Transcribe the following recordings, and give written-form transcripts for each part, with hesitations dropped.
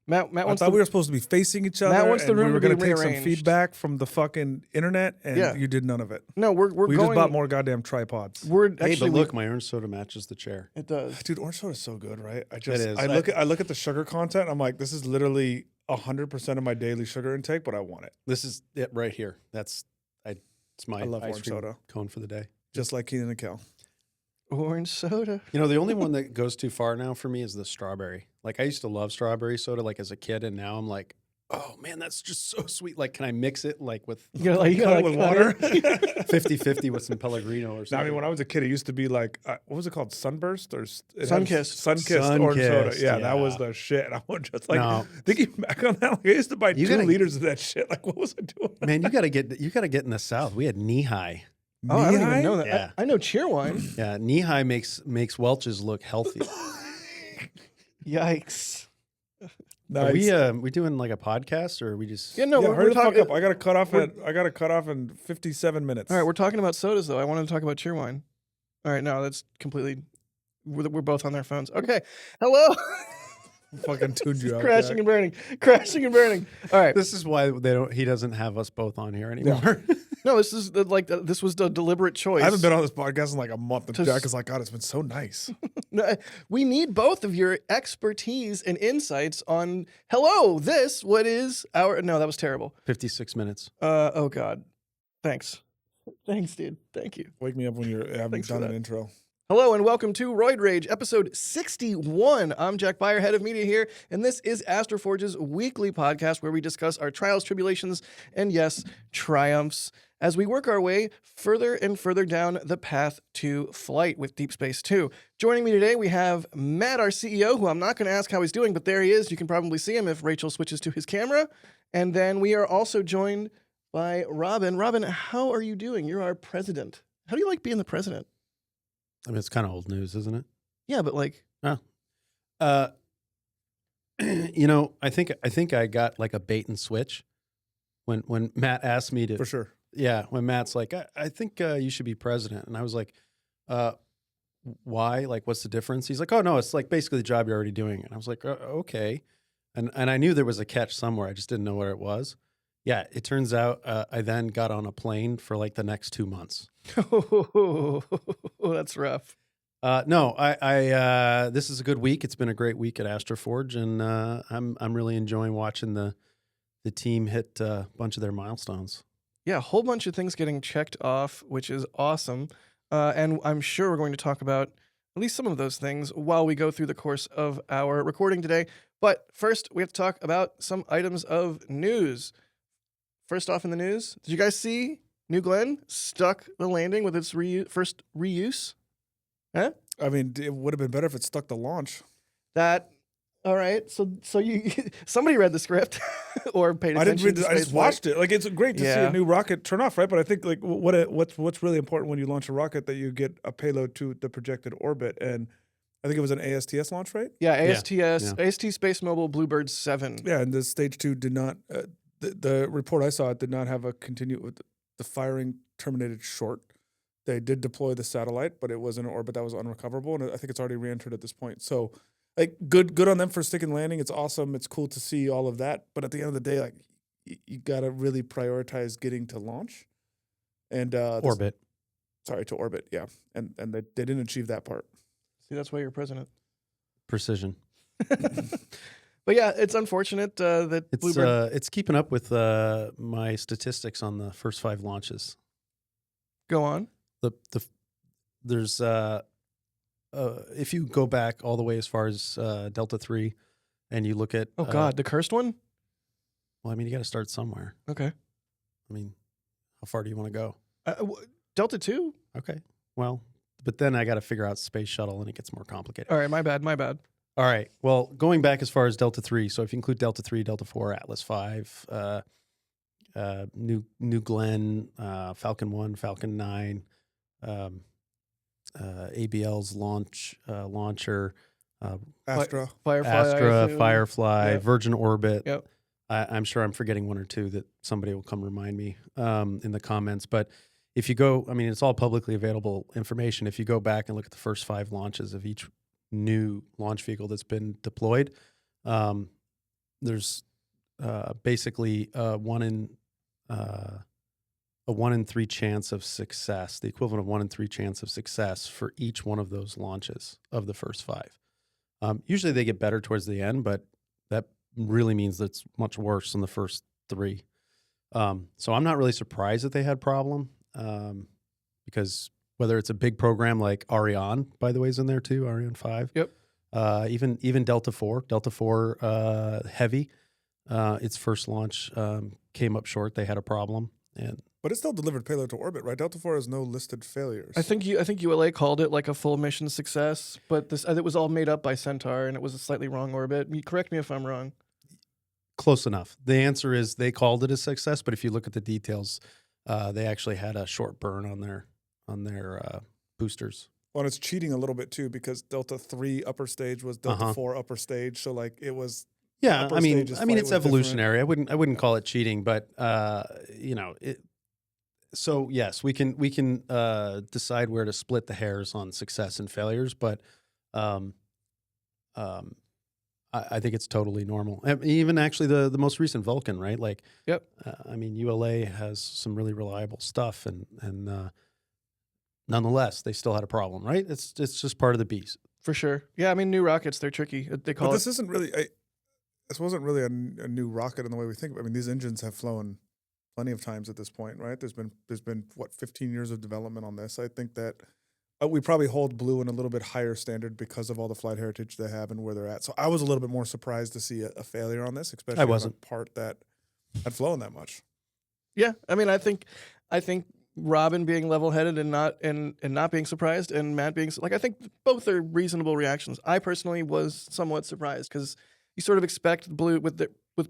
Matt I wants thought we were supposed to be facing each other. Matt wants the and room we were to be going to take some rearranged. feedback from the fucking internet, and Yeah. you did none of it. No, we're We going. just bought more goddamn tripods. We're Hey, actually but look, my orange soda matches the chair. it does. Dude, orange soda is so good, right? It is. I look at the sugar content. I'm like, this is literally 100% of my daily sugar intake, but I want it. This is it right here. It's my I love ice orange cream soda. cone for the day. Just like Keenan and Kel. Orange soda. You know, the only one that goes too far now for me is the strawberry. Like I used to love strawberry soda like as a kid, and now I'm like, oh man, that's just so sweet. Like, can I mix it like with You gotta with cut water. it. 50-50 with some Pellegrino or No, something? I mean, when I was a kid, it used to be like, what was it called? Sunburst or Sunkissed. Sunkissed orange soda. Sunkissed, Yeah, that was yeah. the shit. And I was just like, No. thinking back on that, like, I used to buy You 2 gotta- liters of that shit. Like, what was I doing? Man, you gotta get in the South. We had knee high. Oh, I don't even Knee-high? know that. Yeah. I know Cheerwine. Yeah, knee high makes Welch's look healthy. Yikes. Are Nice. we doing like a podcast or are we just? Yeah, no, Yeah, we're hurry the fuck talking. up. I got to cut off in 57 minutes. All right, we're talking about sodas though. I wanted to talk about Cheerwine. All right, no, that's completely. We're both on their phones. Okay, hello. fucking tuned you out. Crashing Jack. and burning, crashing and burning. All right, This is why he doesn't have us both on here anymore. no, this is this was the deliberate choice. I haven't been on this podcast in like a month, and To Jack s- is like, God, it's been so nice. No, we need both of your expertise and insights on. Hello, what is our? No, that was terrible. 56 minutes. Oh God, thanks, dude. Thank you. Wake me up when you haven't Thanks for done an that. intro. Hello and welcome to Roid Rage, episode 61. I'm Jack Beyer, head of media here, and this is AstroForge's weekly podcast where we discuss our trials, tribulations, and yes, triumphs as we work our way further and further down the path to flight with Deep Space 2. Joining me today, we have Matt, our CEO, who I'm not going to ask how he's doing, but there he is. You can probably see him if Rachel switches to his camera. And then we are also joined by Robyn. Robyn, how are you doing? You're our president. How do you like being the president? I mean, it's kind of old news, isn't it? Yeah, but like... You know, I think I got like a bait and switch when Matt asked me to. For sure. Yeah, when Matt's like, I think you should be president, and I was like, why? Like, what's the difference? He's like, oh no, it's like basically the job you're already doing. And I was like, okay, and I knew there was a catch somewhere. I just didn't know where it was. Yeah, it turns out I then got on a plane for like the next 2 months. Oh, that's rough. No, I this is a good week. It's been a great week at AstroForge, and I'm really enjoying watching the team hit a bunch of their milestones. Yeah, a whole bunch of things getting checked off, which is awesome. And I'm sure we're going to talk about at least some of those things while we go through the course of our recording today. But first, we have to talk about some items of news. First off in the news, did you guys see New Glenn stuck the landing with its first reuse? Huh? I mean, it would have been better if it stuck the launch. All right. So you somebody read the script or paid I attention. didn't read to I just Spaceflight. watched it. Like, it's great to see Yeah. a new rocket turn off, right? But I think like what's really important when you launch a rocket that you get a payload to the projected orbit, and I think it was an ASTS launch, right? Yeah, ASTS, Yeah. AST Space Mobile Bluebird 7. Yeah, and the stage 2 did not. The report I saw, it did not have a the firing terminated short. They did deploy the satellite, but it was in an orbit that was unrecoverable, and I think it's already re-entered at this point. So, like, good on them for sticking landing. It's awesome. It's cool to see all of that. But at the end of the day, like, you gotta really prioritize getting to launch and Orbit. to orbit. Yeah, and they didn't achieve that part. See, that's why you're president. Precision. But yeah, it's unfortunate that It's Bluebird. it's keeping up with my statistics on the first 5 launches. Go on. There's if you go back all the way as far as Delta 3 and you look at Oh God, the cursed one. well, I mean, you got to start somewhere. Okay. I mean, how far do you want to go? Delta 2. Okay, well, but then I got to figure out space shuttle, and it gets more complicated. All right, my bad. All right, well, going back as far as Delta 3, so if you include Delta 3, Delta 4, Atlas 5, New Glenn, Falcon 1, Falcon 9, ABL's launcher, Astra. Firefly. I Astra, assume. Firefly, Yep. Virgin Orbit. Yep. I'm sure I'm forgetting one or two that somebody will come remind me in the comments. But if you go, I mean, it's all publicly available information. If you go back and look at the first 5 launches of each new launch vehicle that's been deployed, there's basically a 1 in 3 chance of success, the equivalent of 1 in 3 chance of success for each one of those launches of the first 5. Usually they get better towards the end, but that really means that it's much worse than the first 3. So I'm not really surprised that they had problem, because whether it's a big program like Ariane, by the way, is in there too, Ariane 5. Yep. Even Delta 4 Heavy, its first launch came up short. They had a problem, But it still delivered payload to orbit, right? Delta 4 has no listed failures. I think ULA called it like a full mission success, but it was all made up by Centaur, and it was a slightly wrong orbit. Correct me if I'm wrong. close enough. The answer is they called it a success, but if you look at the details, they actually had a short burn on their boosters. Well, and it's cheating a little bit too, because Delta 3 upper stage was Delta 4 upper stage, so like it was. Yeah, upper I mean, stage's it's flight was evolutionary. I wouldn't call it cheating, but So yes, we can decide where to split the hairs on success and failures, but I think it's totally normal. Even actually the most recent Vulcan, right? Like, yep. I mean, ULA has some really reliable stuff, and nonetheless, they still had a problem, right? It's just part of the beast. For sure. Yeah, I mean, new rockets, they're tricky. They call But it. this isn't really. This wasn't really a new rocket in the way we think. I mean, these engines have flown plenty of times at this point, right? There's been what 15 years of development on this. I think that we probably hold Blue in a little bit higher standard because of all the flight heritage they have and where they're at. So I was a little bit more surprised to see a failure on this, especially on a part that had flown that much. Yeah, I mean, I think Robyn being level-headed and not being surprised, and Matt being I think both are reasonable reactions. I personally was somewhat surprised because you sort of expect Blue with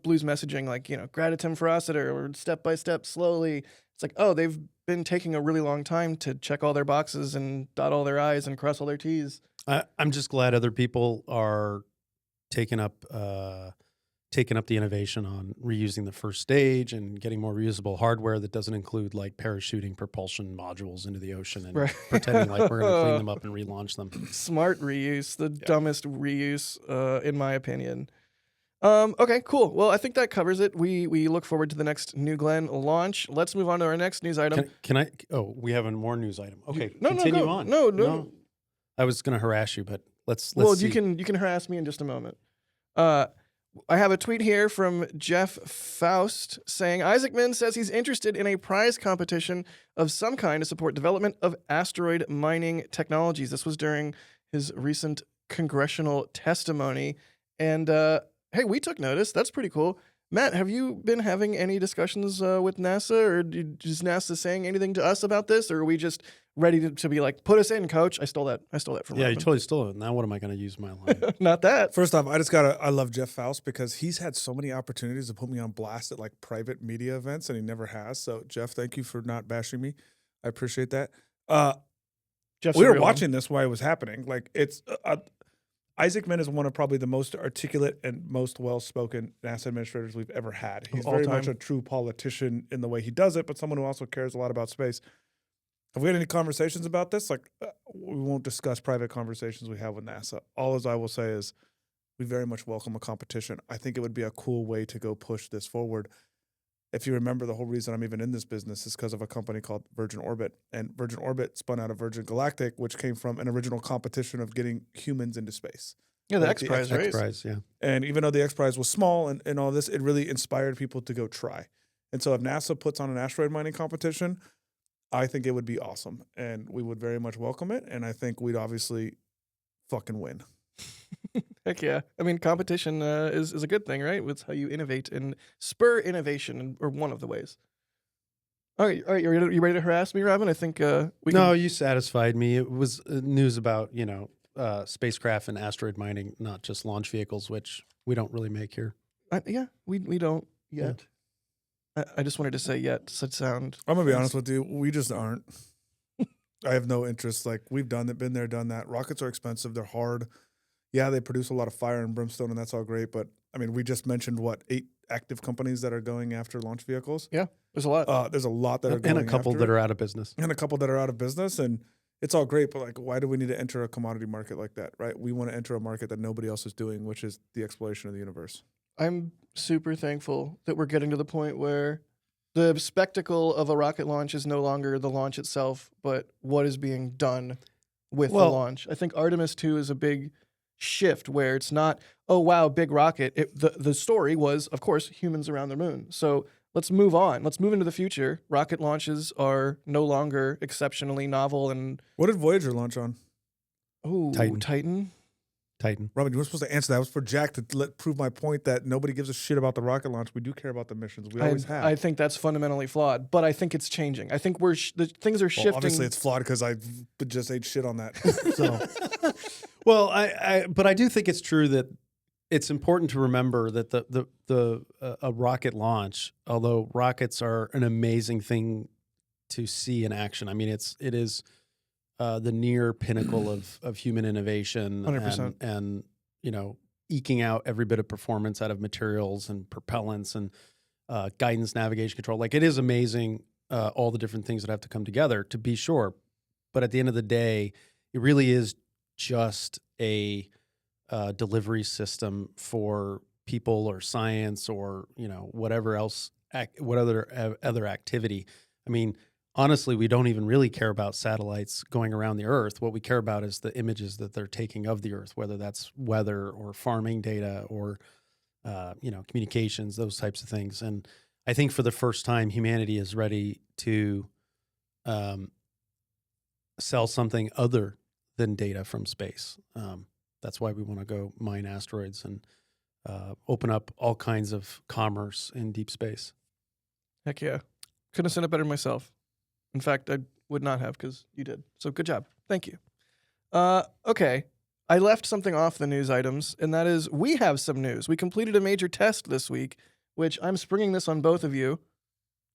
Blue's messaging, like, gradatim ferociter or step by step slowly. It's like, oh, they've been taking a really long time to check all their boxes and dot all their I's and cross all their T's. I'm just glad other people are taking up the innovation on reusing the first stage and getting more reusable hardware that doesn't include like parachuting propulsion modules into the ocean and pretending like we're going to clean them up and relaunch them. Smart reuse, the dumbest reuse, in my opinion. Okay, cool. Well, I think that covers it. We look forward to the next New Glenn launch. Let's move on to our next news item. Can I? Oh, we have more news item. Okay, continue on. No. I was going to harass you, but let's. Well, see. you can harass me in just a moment. I have a tweet here from Jeff Faust saying Isaacman says he's interested in a prize competition of some kind to support development of asteroid mining technologies. This was during his recent congressional testimony, and hey, we took notice. That's pretty cool. Matt, have you been having any discussions with NASA, or is NASA saying anything to us about this, or are we just ready to be like, put us in, coach? I stole that from Yeah, Robyn. you totally stole it. Now what am I going to use my line? Not that. First off, I love Jeff Faust because he's had so many opportunities to put me on blast at like private media events, and he never has. So Jeff, thank you for not bashing me. I appreciate that. We were watching this while it was happening. Like it's Isaacman is one of probably the most articulate and most well-spoken NASA administrators we've ever had. He's very much a true politician in the way he does it, but someone who also cares a lot about space. Have we had any conversations about this? Like, we won't discuss private conversations we have with NASA. All as I will say is we very much welcome a competition. I think it would be a cool way to go push this forward. If you remember, the whole reason I'm even in this business is because of a company called Virgin Orbit. And Virgin Orbit spun out of Virgin Galactic, which came from an original competition of getting humans into space. Yeah, the X Prize, right? X Prize, yeah. And even though the X Prize was small and all this, it really inspired people to go try. And so if NASA puts on an asteroid mining competition, I think it would be awesome. And we would very much welcome it. And I think we'd obviously fucking win. Heck yeah. I mean, competition is a good thing, right? It's how you innovate and spur innovation, or one of the ways. All right. You ready to harass me, Robyn? I think No, you satisfied me. It was news about, spacecraft and asteroid mining, not just launch vehicles, which we don't really make here. Yeah, we don't yet. Yeah. I just wanted to say yet. Such sound. I'm going to be honest with you. We just aren't. I have no interest. Like, we've done it, been there, done that. Rockets are expensive. They're hard. Yeah, they produce a lot of fire and brimstone, and that's all great. But, I mean, we just mentioned, 8 active companies that are going after launch vehicles? Yeah, there's a lot. There's a lot that are going after And a couple that are out of business. And a couple that are out of business. And it's all great, but, like, why do we need to enter a commodity market like that, right? We want to enter a market that nobody else is doing, which is the exploration of the universe. I'm super thankful that we're getting to the point where the spectacle of a rocket launch is no longer the launch itself, but what is being done with the launch. I think Artemis 2 is a big shift where it's not, oh, wow, big rocket. The story was, of course, humans around the moon. So let's move on. Let's move into the future. Rocket launches are no longer exceptionally novel and... What did Voyager launch on? Oh, Titan? Robyn, you were supposed to answer that. It was for Jack to prove my point that nobody gives a shit about the rocket launch. We do care about the missions. We always have. I think that's fundamentally flawed, but I think it's changing. I think the things are shifting. Obviously, it's flawed because I just ate shit on that. So, well, but I do think it's true that it's important to remember that a rocket launch, although rockets are an amazing thing to see in action. I mean, it is the near pinnacle of human innovation 100%. and eking out every bit of performance out of materials and propellants and guidance, navigation, control. Like, it is amazing, all the different things that have to come together, to be sure. But at the end of the day, it really is just a delivery system for people or science or whatever else, what other activity. I mean, honestly, we don't even really care about satellites going around the Earth. What we care about is the images that they're taking of the Earth, whether that's weather or farming data or, communications, those types of things. And I think for the first time, humanity is ready to sell something other than data from space. That's why we want to go mine asteroids and open up all kinds of commerce in deep space. Heck yeah. Couldn't have said it better myself. In fact, I would not have because you did. So good job. Thank you. Okay. I left something off the news items, and that is we have some news. We completed a major test this week, which I'm springing this on both of you,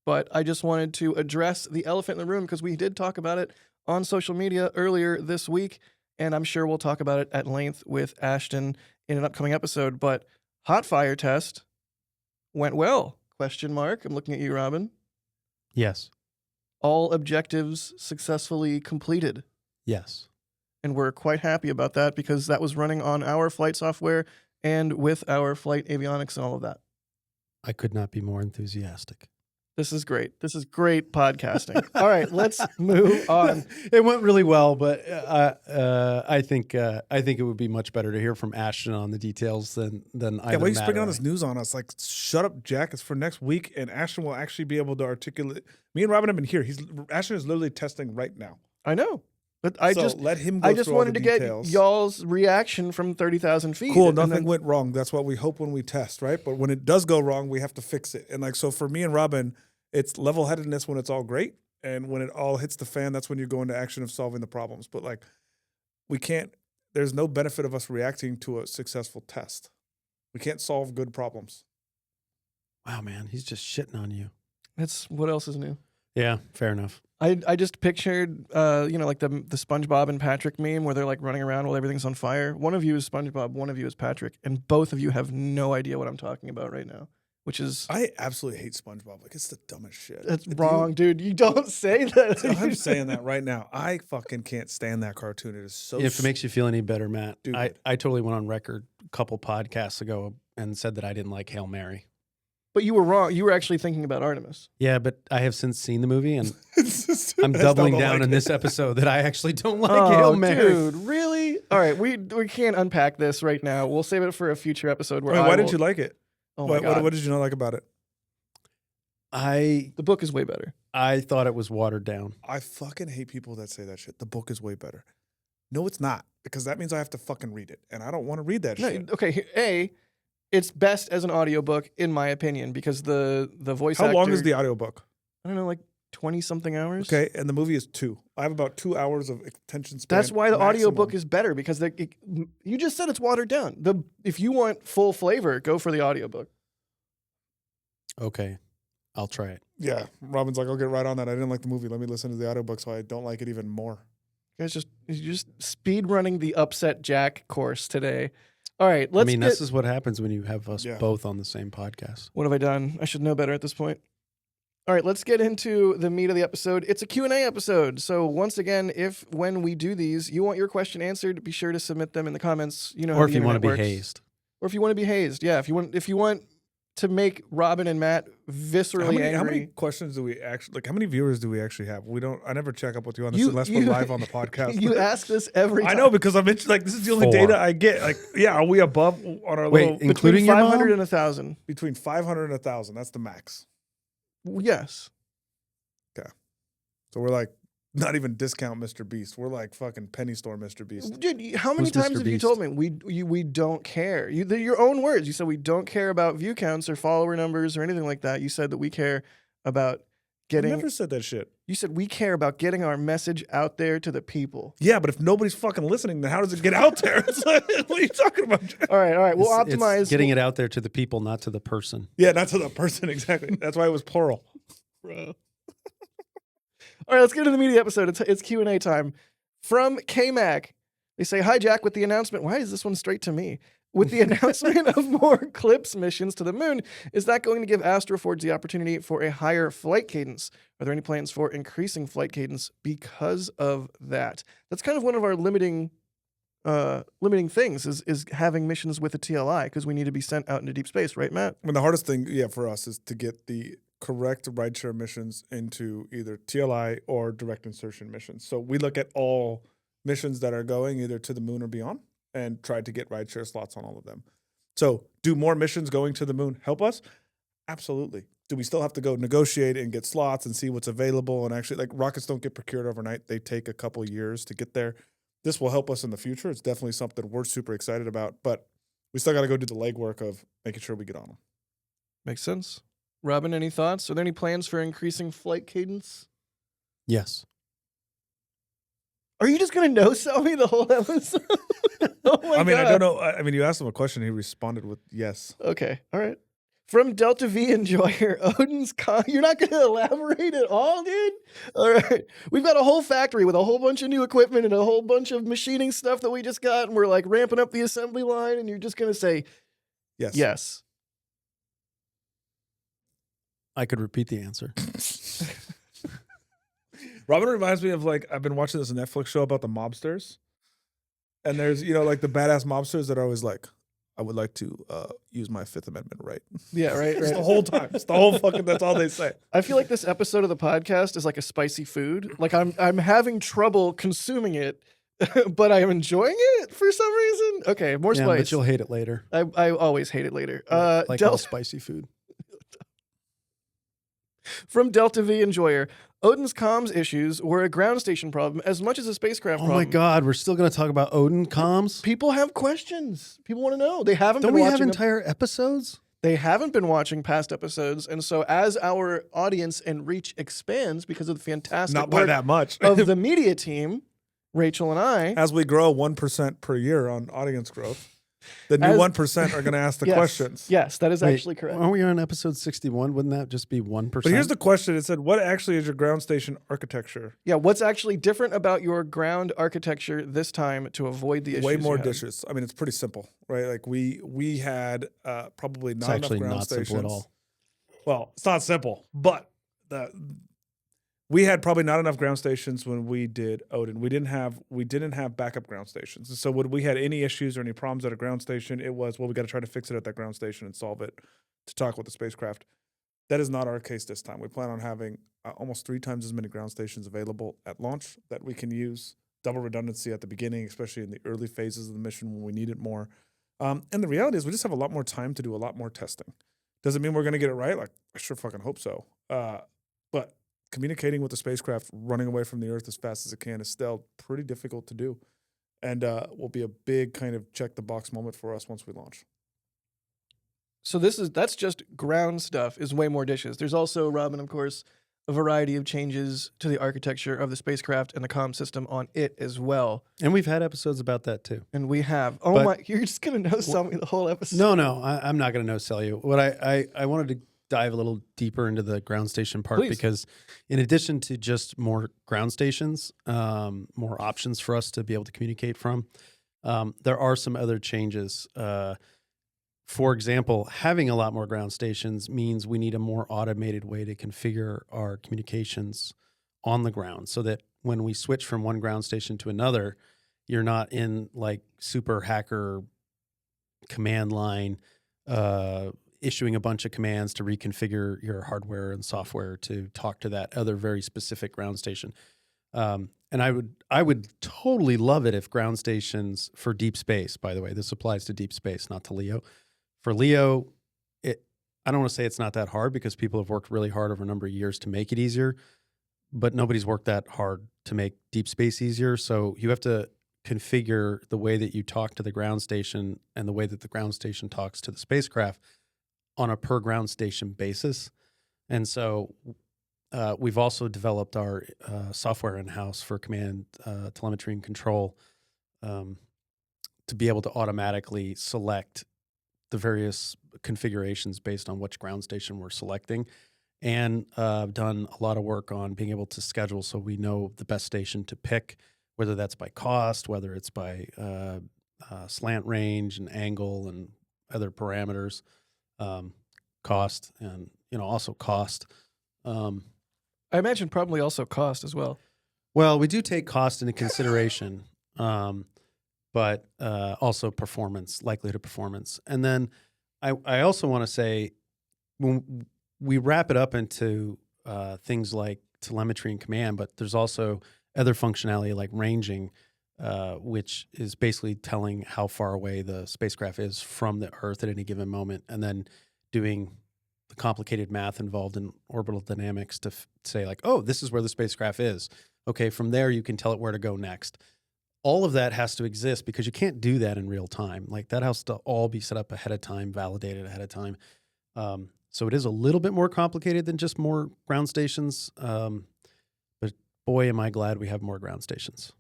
but I just wanted to address the elephant in the room because we did talk about it on social media earlier this week, and I'm sure we'll talk about it at length with Ashton in an upcoming episode. But hot fire test went well? ? I'm looking at you, Robyn. Yes. All objectives successfully completed. Yes. And we're quite happy about that because that was running on our flight software and with our flight avionics and all of that. I could not be more enthusiastic. This is great. This is great podcasting. All right, let's move on. It went really well, but I think it would be much better to hear from Ashton on the details than either. Yeah, why are you Matt springing or on I. this news on us? Like, shut up, Jack. It's for next week, and Ashton will actually be able to articulate. Me and Robyn have been here. Ashton is literally testing right now. I know, but let him go I just through all wanted the to details. get y'all's reaction from 30,000 feet. Cool, nothing went wrong. That's what we hope when we test, right? But when it does go wrong, we have to fix it. And so for me and Robyn, it's level-headedness when it's all great, and when it all hits the fan, that's when you go into action of solving the problems. But we can't. There's no benefit of us reacting to a successful test. We can't solve good problems. Wow, man, he's just shitting on you. That's what else is new. Yeah, fair enough. I just pictured, like the SpongeBob and Patrick meme where they're like running around while everything's on fire. One of you is SpongeBob, one of you is Patrick, and both of you have no idea what I'm talking about right now. Which is... I absolutely hate SpongeBob. It's the dumbest shit. That's wrong, dude. You don't say that. I'm saying that right now. I fucking can't stand that cartoon. It is so... If it makes you feel any better, Matt, Dude. I totally went on record a couple podcasts ago and said that I didn't like Hail Mary. But you were wrong. You were actually thinking about Artemis. Yeah, but I have since seen the movie, and I'm doubling down in this episode that I actually don't like Hail Mary. Dude, really? All right, we can't unpack this right now. We'll save it for a future episode. Where why didn't you like it? Oh my God. What did you not like about it? The book is way better. I thought it was watered down. I fucking hate people that say that shit. The book is way better. No, it's not, because that means I have to fucking read it, and I don't want to read that shit. Okay, it's best as an audiobook, in my opinion, because the voice How actor... long is the audiobook? I don't know, like 20-something hours? Okay, and the movie is 2. I have about 2 hours of attention span. That's why the maximum. audiobook is better, because you just said it's watered down. If you want full flavor, go for the audiobook. Okay, I'll try it. Yeah, Robyn's like, I'll get right on that. I didn't like the movie. Let me listen to the audiobook so I don't like it even more. You guys you're just speed running the upset Jack course today. All right, this is what happens when you have us Yeah. both on the same podcast. What have I done? I should know better at this point. All right, let's get into the meat of the episode. It's a Q&A episode. So once again, when we do these, you want your question answered, be sure to submit them in the comments. You know how Or the if you want to internet be works. hazed. Or if you want to be hazed, yeah. If you want to make Robyn and Matt viscerally angry. How many questions do we actually, like, how many viewers do we actually have? I never check up with you on this unless we're live on the podcast. You ask this every time. I know, because I'm interested, like, this is the only 4. data I get. Like, yeah, are we above on our little, including between your 500 mom? and 1,000. between 500 and 1,000? That's the max. Yes. Okay. So we're like, not even discount Mr. Beast. We're like fucking penny store Mr. Beast. Dude, how many Who's times Mr. have you Beast? told me we don't care? They're your own words. You said we don't care about view counts or follower numbers or anything like that. You said that we care about I getting. never said that shit. You said we care about getting our message out there to the people. Yeah, but if nobody's fucking listening, then how does it get out there? It's like, what are you talking about? All right. We'll It's optimize. getting it out there to the people, not to the person. Yeah, not to the person, exactly. That's why it was plural. Bro. All right, let's get into the media episode. It's Q&A time. From K-Mac, they say, "Hi, Jack, with the announcement..." Why is this one straight to me? "With the announcement of more CLIPS missions to the moon, is that going to give AstroForge the opportunity for a higher flight cadence? Are there any plans for increasing flight cadence because of that?" That's kind of one of our limiting things is having missions with a TLI, because we need to be sent out into deep space, right, Matt? I mean, the hardest thing, for us is to get the correct rideshare missions into either TLI or direct insertion missions. So we look at all missions that are going either to the moon or beyond and try to get rideshare slots on all of them. So do more missions going to the moon help us? Absolutely. Do we still have to go negotiate and get slots and see what's available? And actually, like, rockets don't get procured overnight. They take a couple years to get there. This will help us in the future. It's definitely something we're super excited about, but we still got to go do the legwork of making sure we get on them. Makes sense. Robyn, any thoughts? Are there any plans for increasing flight cadence? Yes. Are you just going to no-sell me the whole episode? Oh my God. I don't know. I mean, you asked him a question. He responded with yes. Okay. All right. From Delta V Enjoyer, Odin's You're not going to elaborate at all, dude? All right. We've got a whole factory with a whole bunch of new equipment and a whole bunch of machining stuff that we just got, and we're like ramping up the assembly line, and you're just going to say Yes. yes. I could repeat the answer. Robyn reminds me of, like, I've been watching this Netflix show about the mobsters. And there's, like, the badass mobsters that are always like, "I would like to use my Fifth Amendment right." Yeah, right. It's the whole time. It's the whole fucking, that's all they say. I feel like this episode of the podcast is like a spicy food. Like I'm having trouble consuming it, but I am enjoying it for some reason. Okay, more Yeah, spice. but you'll hate it later. I always hate it later. Like all spicy food. From Delta V Enjoyer, Odin's comms issues were a ground station problem as much as a spacecraft Oh problem. my God, we're still going to talk about Odin comms? People have questions. People want to know. They haven't Don't been we have watching entire episodes? They haven't been watching past episodes, and so as our audience and reach expands because of the fantastic Not by work that much. of the media team, Rachel and I, As we grow 1% per year on audience growth, the new As- 1% are going to ask the yes, questions. Yes, that is Wait, actually correct. Aren't we on episode 61? Wouldn't that just be 1%? But here's the question. It said, what actually is your ground station architecture? Yeah, what's actually different about your ground architecture this time to avoid the issues? Way more you had? dishes. I mean, it's pretty simple, right? Like we had probably It's not enough actually ground not stations. simple at all. Well, it's not simple, but we had probably not enough ground stations when we did Odin. We didn't have backup ground stations. So when we had any issues or any problems at a ground station, it was, well, we got to try to fix it at that ground station and solve it to talk with the spacecraft. That is not our case this time. We plan on having almost 3 times as many ground stations available at launch that we can use. Double redundancy at the beginning, especially in the early phases of the mission when we need it more. And the reality is we just have a lot more time to do a lot more testing. Does it mean we're going to get it right? Like, I sure fucking hope so. But communicating with the spacecraft running away from the Earth as fast as it can is still pretty difficult to do. And will be a big kind of check the box moment for us once we launch. So that's just ground stuff is way more dishes. There's also, Robyn, of course, a variety of changes to the architecture of the spacecraft and the comm system on it as well. And we've had episodes about that too. And we have. Oh But- my, you're just going to no-sell me the whole episode. No, I'm not going to no-sell you. What I wanted to dive a little deeper into the ground station part Please. because in addition to just more ground stations, more options for us to be able to communicate from, there are some other changes. For example, having a lot more ground stations means we need a more automated way to configure our communications on the ground so that when we switch from one ground station to another, you're not in like super hacker command line, issuing a bunch of commands to reconfigure your hardware and software to talk to that other very specific ground station. And I would totally love it if ground stations for deep space, by the way, this applies to deep space, not to LEO. For LEO, I don't want to say it's not that hard because people have worked really hard over a number of years to make it easier, but nobody's worked that hard to make deep space easier. So you have to configure the way that you talk to the ground station and the way that the ground station talks to the spacecraft on a per ground station basis. And so we've also developed our software in-house for command telemetry and control to be able to automatically select the various configurations based on which ground station we're selecting, and done a lot of work on being able to schedule so we know the best station to pick, whether that's by cost, whether it's by slant range and angle and other parameters, cost, and also cost. I imagine probably also cost as well. Well, we do take cost into consideration, but also performance, likelihood of performance. And then I also want to say, when we wrap it up into things like telemetry and command, but there's also other functionality like ranging, which is basically telling how far away the spacecraft is from the Earth at any given moment, and then doing the complicated math involved in orbital dynamics to say like, oh, this is where the spacecraft is. Okay, from there you can tell it where to go next. All of that has to exist because you can't do that in real time. Like that has to all be set up ahead of time, validated ahead of time. So it is a little bit more complicated than just more ground stations. But boy, am I glad we have more ground stations.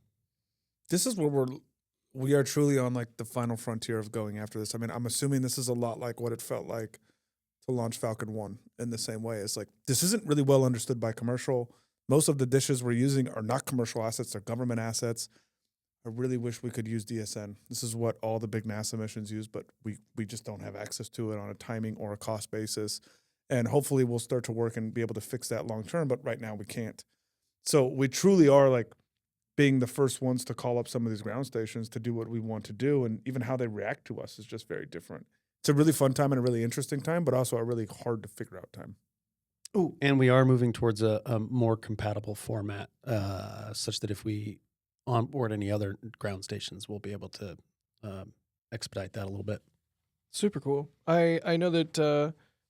This is where we are truly on like the final frontier of going after this. I mean, I'm assuming this is a lot like what it felt like to launch Falcon 1 in the same way. It's like, this isn't really well understood by commercial. Most of the dishes we're using are not commercial assets, they're government assets. I really wish we could use DSN. This is what all the big NASA missions use, but we just don't have access to it on a timing or a cost basis. And hopefully we'll start to work and be able to fix that long term, but right now we can't. So we truly are like being the first ones to call up some of these ground stations to do what we want to do, and even how they react to us is just very different. It's a really fun time and a really interesting time, but also a really hard to figure out time. Ooh, and we are moving towards a more compatible format, such that if we onboard any other ground stations, we'll be able to expedite that a little bit. Super cool. I know that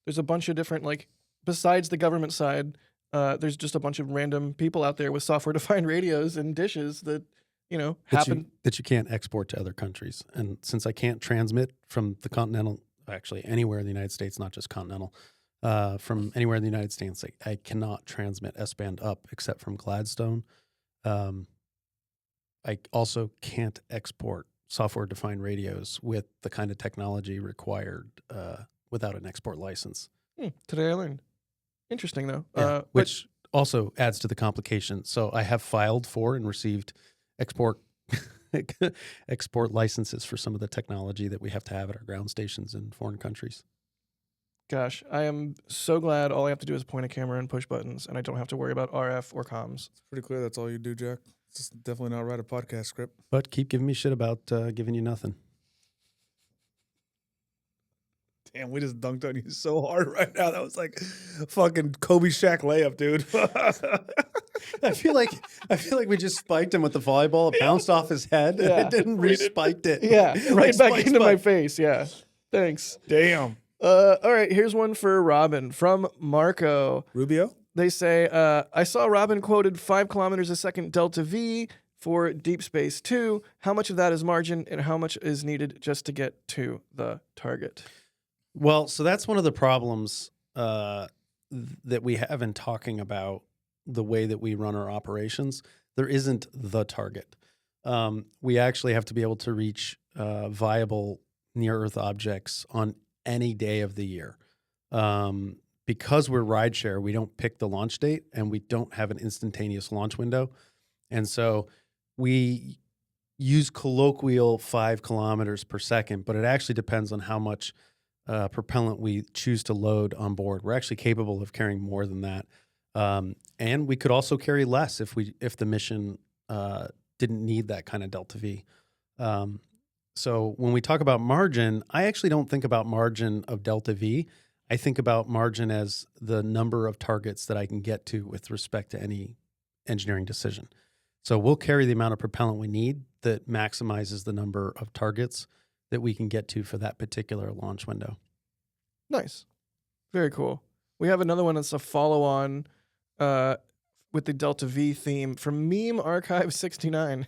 there's a bunch of different, like, besides the government side, there's just a bunch of random people out there with software-defined radios and dishes that, happen. That you can't export to other countries. And since I can't transmit from the continental, actually anywhere in the United States, not just continental, from anywhere in the United States, I cannot transmit S-band up except from Gladstone. I also can't export software-defined radios with the kind of technology required without an export license. Today I learned. Interesting, though. Yeah, which also adds to the complication. So I have filed for and received export licenses for some of the technology that we have to have at our ground stations in foreign countries. Gosh, I am so glad all I have to do is point a camera and push buttons, and I don't have to worry about RF or comms. It's pretty clear that's all you do, Jack. It's definitely not write a podcast script. But keep giving me shit about giving you nothing. Damn, we just dunked on you so hard right now. That was like fucking Kobe Shaq layup, dude. I feel like we just spiked him with the volleyball. It bounced off his head, and it didn't re-spiked it. Yeah, right back into my face. Yeah, thanks. Damn. All right, here's one for Robyn from Marco. Rubio? They say, I saw Robyn quoted 5 kilometers a second delta V for Deep Space 2. How much of that is margin, and how much is needed just to get to the target? Well, so that's one of the problems that we have in talking about the way that we run our operations. There isn't the target. We actually have to be able to reach viable near-Earth objects on any day of the year. Because we're rideshare, we don't pick the launch date, and we don't have an instantaneous launch window. And so we use colloquial 5 kilometers per second, but it actually depends on how much propellant we choose to load on board. We're actually capable of carrying more than that. And we could also carry less if the mission didn't need that kind of delta V. So when we talk about margin, I actually don't think about margin of delta V. I think about margin as the number of targets that I can get to with respect to any engineering decision. So we'll carry the amount of propellant we need that maximizes the number of targets that we can get to for that particular launch window. Nice. Very cool. We have another one that's a follow-on with the Delta V theme from Meme Archive 69.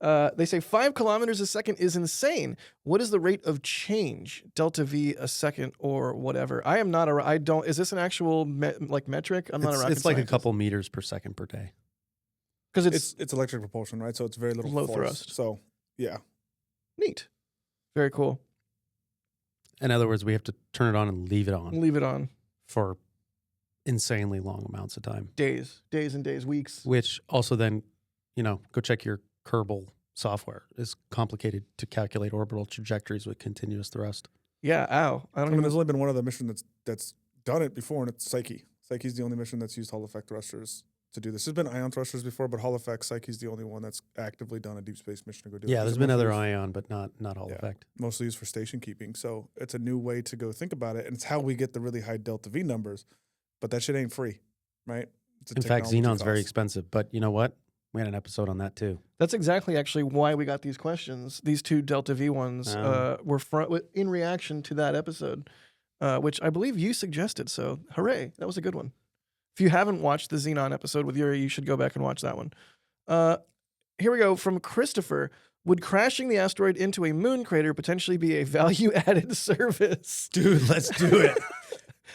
They say 5 kilometers a second is insane. What is the rate of change? Delta V a second or whatever. I am not a. I don't. Is this an actual metric? I'm not a rocket It's like a scientist. couple meters per second per day. Because It's electric propulsion, right? So it's very little low force. thrust. So yeah, neat. Very cool. In other words, we have to turn it on and leave it on Leave it on. for insanely long amounts of time. Days and days, weeks. Which also then, go check your Kerbal software. It's complicated to calculate orbital trajectories with continuous thrust. Yeah. Ow. I don't I mean, even. there's only been one other mission that's done it before, and it's Psyche. Psyche's the only mission that's used Hall effect thrusters to do this. There's been ion thrusters before, but Hall effect, Psyche's the only one that's actively done a deep space mission to go do it. Yeah, These there's are been mostly other used- ion, but not Hall effect. mostly used for station keeping. So it's a new way to go think about it, and it's how we get the really high delta V numbers. But that shit ain't free, right? It's a In fact, technology Xenon's very cost. expensive, but you know what? We had an episode on that too. That's exactly actually why we got these questions. These 2 Delta V ones were in reaction to that episode, which I believe you suggested. So hooray, that was a good one. If you haven't watched the Xenon episode with Yuri, you should go back and watch that one. Here we go from Christopher. Would crashing the asteroid into a moon crater potentially be a value-added service? Dude, let's do it.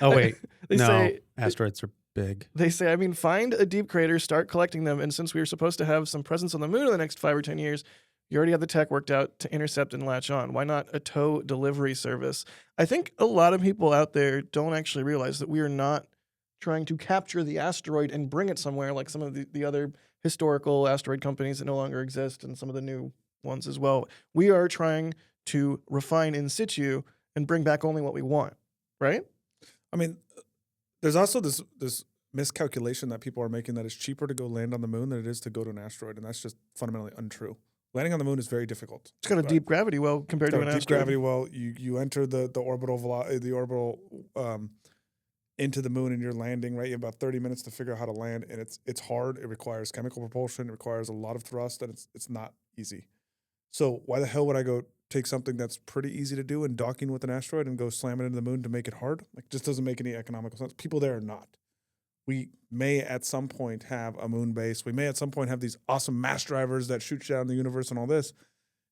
Oh, wait. They no, say asteroids are big. They say, find a deep crater, start collecting them, and since we were supposed to have some presence on the moon in the next 5 or 10 years, you already have the tech worked out to intercept and latch on. Why not a tow delivery service? I think a lot of people out there don't actually realize that we are not trying to capture the asteroid and bring it somewhere like some of the other historical asteroid companies that no longer exist and some of the new ones as well. We are trying to refine in situ and bring back only what we want, right? I mean, there's also this miscalculation that people are making that it's cheaper to go land on the moon than it is to go to an asteroid, and that's just fundamentally untrue. Landing on the moon is very difficult. It's got a deep gravity well compared to an deep asteroid. gravity well. You enter the orbital into the moon and you're landing, right? You have about 30 minutes to figure out how to land, and it's hard. It requires chemical propulsion. It requires a lot of thrust, and it's not easy. So why the hell would I go take something that's pretty easy to do and docking with an asteroid and go slam it into the moon to make it hard? Like, just doesn't make any economical sense. People there are not. We may at some point have a moon base. We may at some point have these awesome mass drivers that shoot you out in the universe and all this.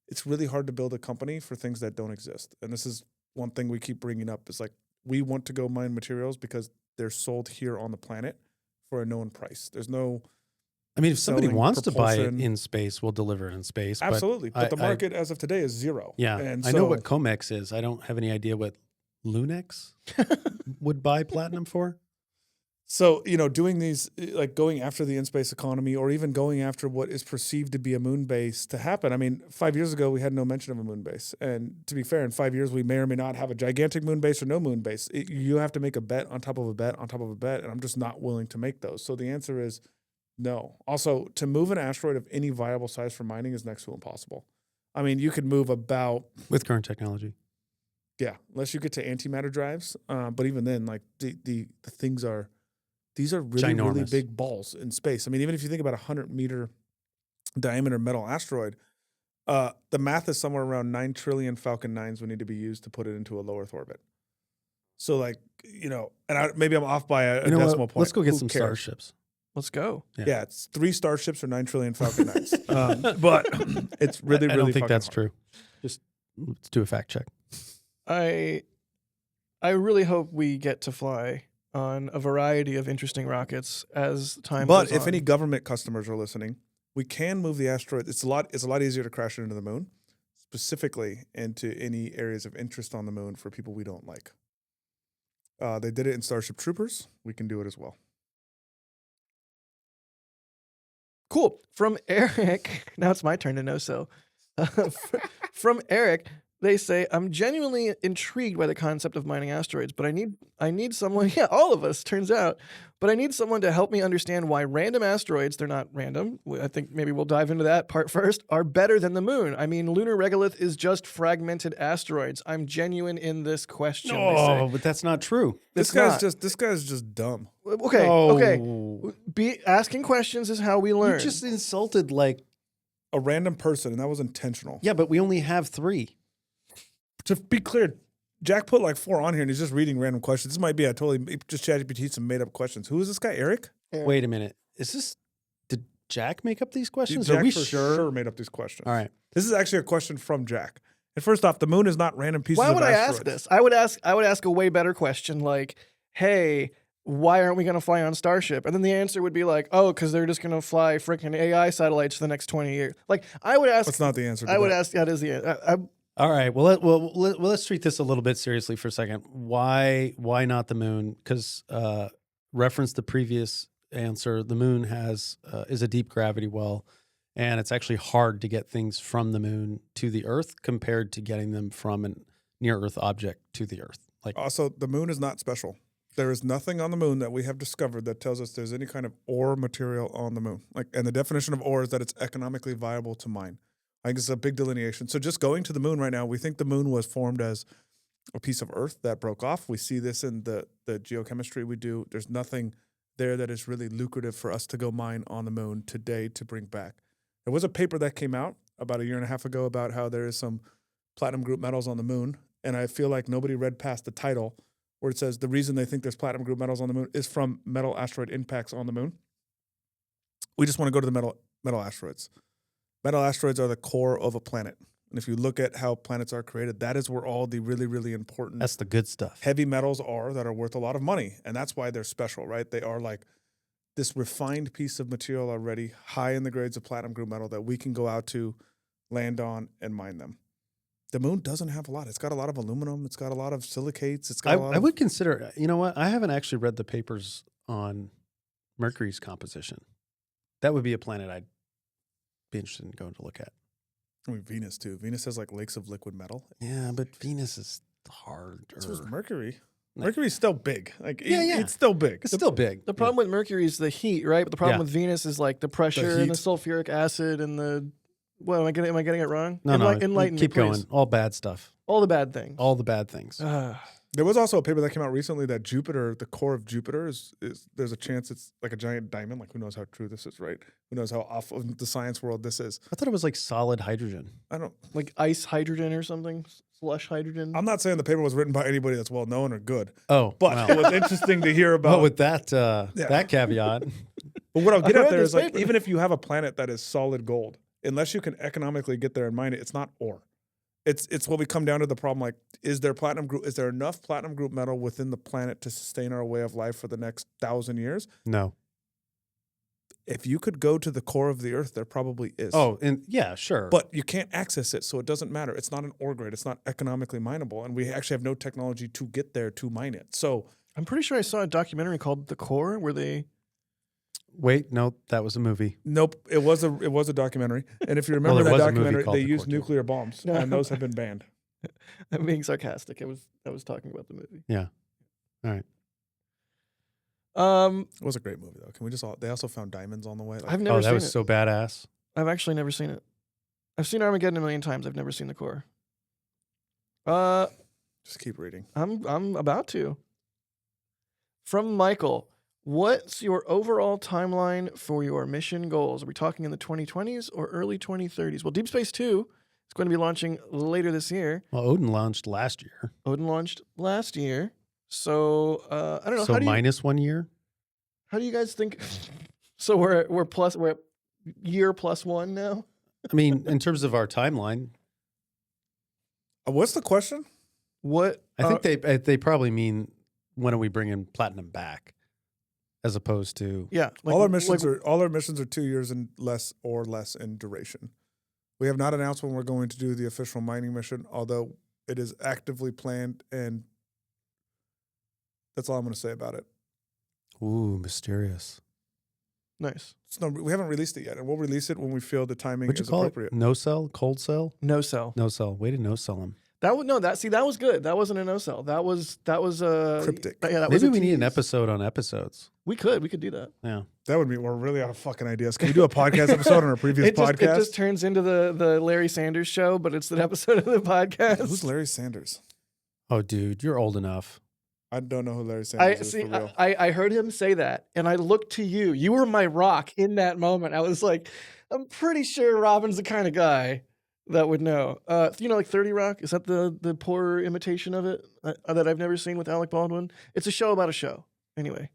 It's really hard to build a company for things that don't exist. And this is one thing we keep bringing up is like, we want to go mine materials because they're sold here on the planet for a known price. There's no... I mean, if somebody selling wants to buy it propulsion. in space, we'll deliver it in space. Absolutely. But the I- market as of today is zero. Yeah, And I know what COMEX is. I don't have any idea what Lunex would buy platinum for. So, doing these, like going after the in-space economy or even going after what is perceived to be a moon base to happen. I mean, 5 years ago, we had no mention of a moon base. And to be fair, in 5 years, we may or may not have a gigantic moon base or no moon base. You have to make a bet on top of a bet on top of a bet, and I'm just not willing to make those. So the answer is no. Also, to move an asteroid of any viable size for mining is next to impossible. I mean, you could move about... With current technology. Yeah, unless you get to antimatter drives. But even then, like the things are... These are really, really Ginormous. big balls in space. I mean, even if you think about a 100-meter diameter metal asteroid, the math is somewhere around 9 trillion Falcon 9s would need to be used to put it into a low Earth orbit. So, like, and maybe I'm off by a decimal point. Let's go get Who some cares? starships. Let's go. Yeah, it's 3 starships or 9 trillion Falcon 9s. But it's really, really I don't think fucking that's hard. true. Just let's do a fact check. I really hope we get to fly on a variety of interesting rockets as time But goes if on. any government customers are listening, we can move the asteroid. It's a lot easier to crash it into the moon, specifically into any areas of interest on the moon for people we don't like. They did it in Starship Troopers. We can do it as well. Cool. From Eric, now it's my turn to know so. From Eric, They say, I'm genuinely intrigued by the concept of mining asteroids, but I need someone, yeah, all of us, turns out, but I need someone to help me understand why random asteroids, they're not random, I think maybe we'll dive into that part first, are better than the moon. I mean, lunar regolith is just fragmented asteroids. I'm genuine in this question, they say. No, but that's not true. This guy's just dumb. Okay, No. asking questions is how we You learn. just insulted like, A random person, and that was intentional. yeah, but we only have 3. To be clear, Jack put like 4 on here, and he's just reading random questions. This might be just ChatGPT some made up questions. Who is this guy, Eric? Wait a minute. Did Jack make up these questions? Jack Are we for sure? made up these questions. All right. This is actually a question from Jack. And first off, the moon is not random pieces Why of would I asteroids. ask this? I would ask a way better question like, hey, why aren't we going to fly on Starship? And then the answer would be like, oh, because they're just going to fly freaking AI satellites for the next 20 years. Like, I would ask. That's not the answer. To I would that. ask, that is the answer. All right. Well, let's treat this a little bit seriously for a second. Why not the moon? Because reference the previous answer, the moon is a deep gravity well, and it's actually hard to get things from the moon to the Earth compared to getting them from a near Earth object to the Earth. Like, Also, the moon is not special. There is nothing on the moon that we have discovered that tells us there's any kind of ore material on the moon. And the definition of ore is that it's economically viable to mine. I think it's a big delineation. So just going to the moon right now, we think the moon was formed as a piece of Earth that broke off. We see this in the geochemistry we do. There's nothing there that is really lucrative for us to go mine on the moon today to bring back. There was a paper that came out about 1.5 years ago about how there is some platinum group metals on the moon, and I feel like nobody read past the title where it says the reason they think there's platinum group metals on the moon is from metal asteroid impacts on the moon. We just want to go to the metal asteroids. Metal asteroids are the core of a planet. And if you look at how planets are created, that is where all the really, really important that's the good stuff. heavy metals are that are worth a lot of money. And that's why they're special, right? They are like this refined piece of material already high in the grades of platinum group metal that we can go out to, land on, and mine them. The moon doesn't have a lot. It's got a lot of aluminum. It's got a lot of silicates. It's got a lot I would consider, you know what? I haven't actually read the papers on Mercury's composition. That would be a planet I'd be interested in going to look at. I mean, Venus, too. Venus has like lakes of liquid metal. Yeah, but Venus is hard. So is Mercury. Mercury's still big. Like, Yeah. It's still big. It's still big. The problem with Mercury is the heat, right? But the problem Yeah. with Venus is like the pressure and the heat. sulfuric acid and the. What am I getting it wrong? No, Enlighten me, keep please. going. All bad stuff. All the bad things. All the bad things. There was also a paper that came out recently that Jupiter, the core of Jupiter, is there's a chance it's like a giant diamond. Like, who knows how true this is, right? Who knows how off of the science world this is? I thought it was like solid hydrogen. I don't. Like ice hydrogen or something, slush hydrogen. I'm not saying the paper was written by anybody that's well known or good, Oh, but wow. it was interesting to hear about. But with that caveat, But what I'll get I at read there this is like, paper. even if you have a planet that is solid gold, unless you can economically get there and mine it, it's not ore. It's what we come down to the problem. Like, is there enough platinum group metal within the planet to sustain our way of life for the next 1,000 years? no. If you could go to the core of the Earth, there probably is. Oh, and yeah, sure. But you can't access it, so it doesn't matter. It's not an ore grade. It's not economically mineable, and we actually have no technology to get there to mine it. So I'm pretty sure I saw a documentary called The Core where they. Wait, no, that was a movie. nope, it was a documentary. And if you remember there that was a movie documentary, called they The used Core, too. nuclear bombs, No. and those have been banned. I'm being sarcastic. I was talking about the movie. Yeah. All right. It was a great movie, though. Can we they also found diamonds on the way. Like, I've never Oh, that seen was it. so badass. I've actually never seen it. I've seen Armageddon a million times. I've never seen The Core. just keep reading. I'm about to. From Michael, what's your overall timeline for your mission goals? Are we talking in the 2020s or early 2030s? Well, Deep Space 2 is going to be launching later this year. Well, Odin launched last year. Odin launched last year. So, I don't know. So How do you, minus 1 year? how do you guys think? So we're at year plus one now? I mean, in terms of our timeline, What's the question? What? I think they probably mean when are we bringing platinum back, as opposed to Yeah. all our missions are 2 years and less in duration. We have not announced when we're going to do the official mining mission, although it is actively planned, and that's all I'm going to say about it. ooh, mysterious. nice. We haven't released it yet, and we'll release it when we feel the timing What'd you is call appropriate. it? No cell, cold cell, No cell. no cell. Way to no sell them. That was good. That wasn't a no sell. That was Cryptic. Yeah, that was Maybe a we need an tease. episode on episodes. We could do that. Yeah. That would be, we're really out of fucking ideas. Can we do a podcast episode on our previous It podcast? just turns into the Larry Sanders show, but it's an episode of the podcast. Who's Larry Sanders? Oh, dude, you're old enough. I don't know who Larry Sanders is, for real. I heard him say that, and I looked to you. You were my rock in that moment. I was like, I'm pretty sure Robyn's the kind of guy that would know. Like 30 Rock? Is that the poor imitation of it that I've never seen with Alec Baldwin? It's a show about a show. Anyway,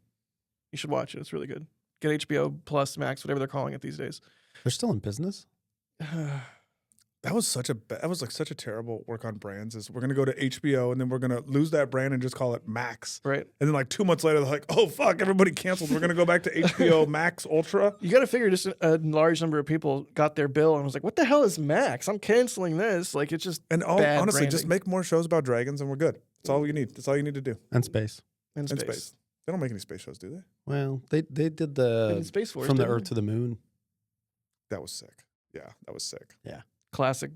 you should watch it. It's really good. Get HBO Plus Max, whatever they're calling it these days. They're still in business. That was such a terrible work on brands. Is we're gonna go to HBO and then we're gonna lose that brand and just call it Max. Right. And then like 2 months later, they're like, oh fuck, everybody canceled. We're gonna go back to HBO Max Ultra. You got to figure just a large number of people got their bill and was like, what the hell is Max? I'm canceling this. Like, it's just bad honestly, just branding. make more shows about dragons and we're good. That's all you need. That's all you need to do. And space. in And space. space. They don't make any space shows, do they? Well, they did Like the in Space Force, from the didn't Earth they? to the Moon. That was sick. Yeah, that was sick. Classic.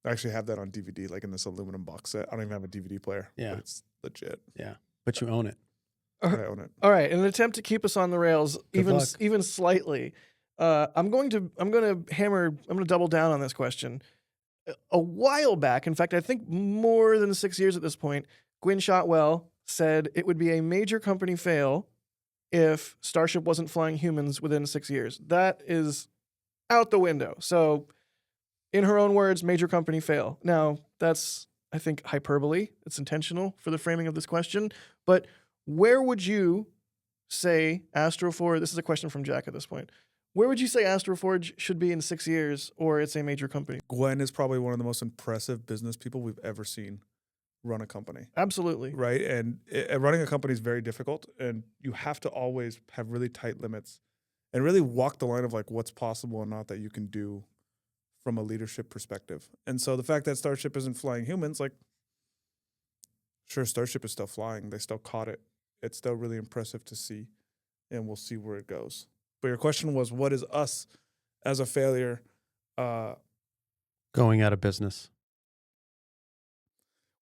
I actually have that on DVD, like in this aluminum box set. I don't even have a DVD player. Yeah. But it's legit. But you own it. I own it. All right, in an attempt to keep us on the rails, luck. even slightly, I'm going to double down on this question. A while back, in fact, I think more than 6 years at this point, Gwyn Shotwell said it would be a major company fail if Starship wasn't flying humans within 6 years. That is out the window. So, in her own words, major company fail. Now, that's, I think, hyperbole. It's intentional for the framing of this question. But where would you say AstroForge, this is a question from Jack at this point, where would you say AstroForge should be in 6 years, or it's a major company? Gwen is probably one of the most impressive business people we've ever seen run a company. Absolutely. Right. And running a company is very difficult. And you have to always have really tight limits and really walk the line of like what's possible and not that you can do from a leadership perspective. And so the fact that Starship isn't flying humans, like, sure, Starship is still flying. They still caught it. It's still really impressive to see. And we'll see where it goes. But your question was, what is us as a failure? Going out of business.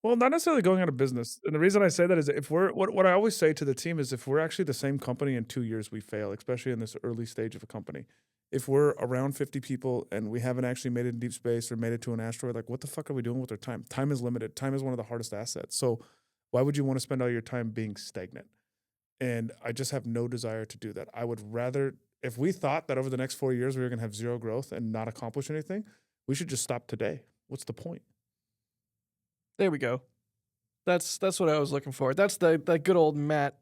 Well, not necessarily going out of business. And the reason I say that is if we're, what I always say to the team is if we're actually the same company in 2 years, we fail, especially in this early stage of a company. If we're around 50 people and we haven't actually made it in deep space or made it to an asteroid, like what the fuck are we doing with our time? Time is limited. Time is one of the hardest assets. So why would you want to spend all your time being stagnant? And I just have no desire to do that. I would rather, if we thought that over the next 4 years we were going to have zero growth and not accomplish anything, we should just stop today. What's the point? There we go. That's what I was looking for. That's that good old Matt